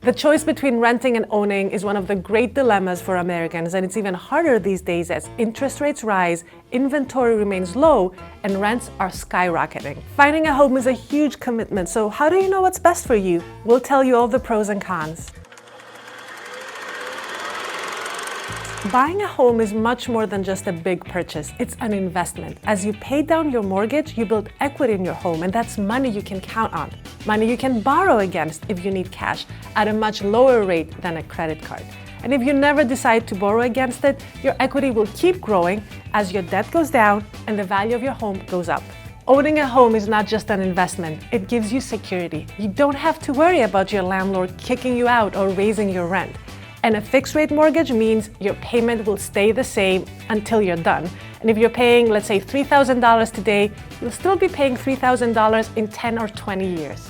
The choice between renting and owning is one of the great dilemmas for Americans, and it's even harder these days as interest rates rise, inventory remains low, and rents are skyrocketing. Finding a home is a huge commitment, so how do you know what's best for you? We'll tell you all the pros and cons. Buying a home is much more than just a big purchase. It's an investment. As you pay down your mortgage, you build equity in your home, and that's money you can count on. Money you can borrow against if you need cash at a much lower rate than a credit card. And if you never decide to borrow against it, your equity will keep growing as your debt goes down and the value of your home goes up. Owning a home is not just an investment, it gives you security. You don't have to worry about your landlord kicking you out or raising your rent. And a fixed-rate mortgage means your payment will stay the same until you're done. And if you're paying, let's say, $3,000 today, you'll still be paying $3,000 in 10 or 20 years.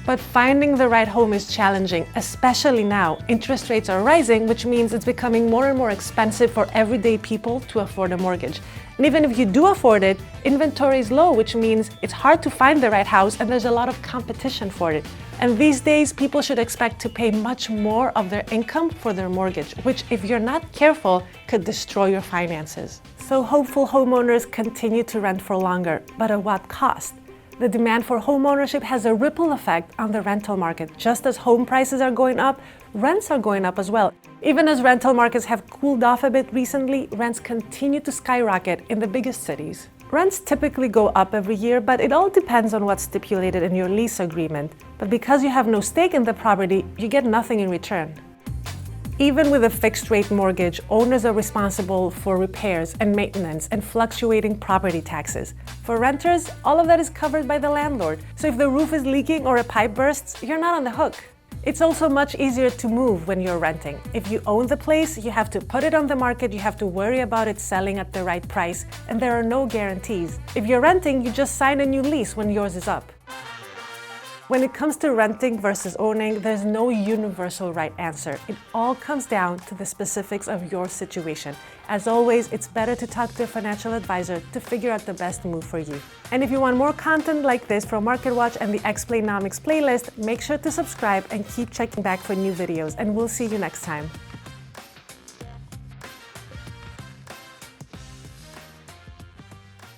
But finding the right home is challenging, especially now. Interest rates are rising, which means it's becoming more and more expensive for everyday people to afford a mortgage. And even if you do afford it, inventory is low, which means it's hard to find the right house and there's a lot of competition for it. And these days, people should expect to pay much more of their income for their mortgage, which, if you're not careful, could destroy your finances. So hopeful homeowners continue to rent for longer, but at what cost? The demand for homeownership has a ripple effect on the rental market. Just as home prices are going up, rents are going up as well. Even as rental markets have cooled off a bit recently, rents continue to skyrocket in the biggest cities. Rents typically go up every year, but it all depends on what's stipulated in your lease agreement. But because you have no stake in the property, you get nothing in return. Even with a fixed-rate mortgage, owners are responsible for repairs and maintenance and fluctuating property taxes. For renters, all of that is covered by the landlord. So if the roof is leaking or a pipe bursts, you're not on the hook. It's also much easier to move when you're renting. If you own the place, you have to put it on the market, you have to worry about it selling at the right price, and there are no guarantees. If you're renting, you just sign a new lease when yours is up. When it comes to renting versus owning, there's no universal right answer. It all comes down to the specifics of your situation. As always, it's better to talk to a financial advisor to figure out the best move for you. And if you want more content like this from MarketWatch and the Explainomics playlist, make sure to subscribe and keep checking back for new videos, and we'll see you next time.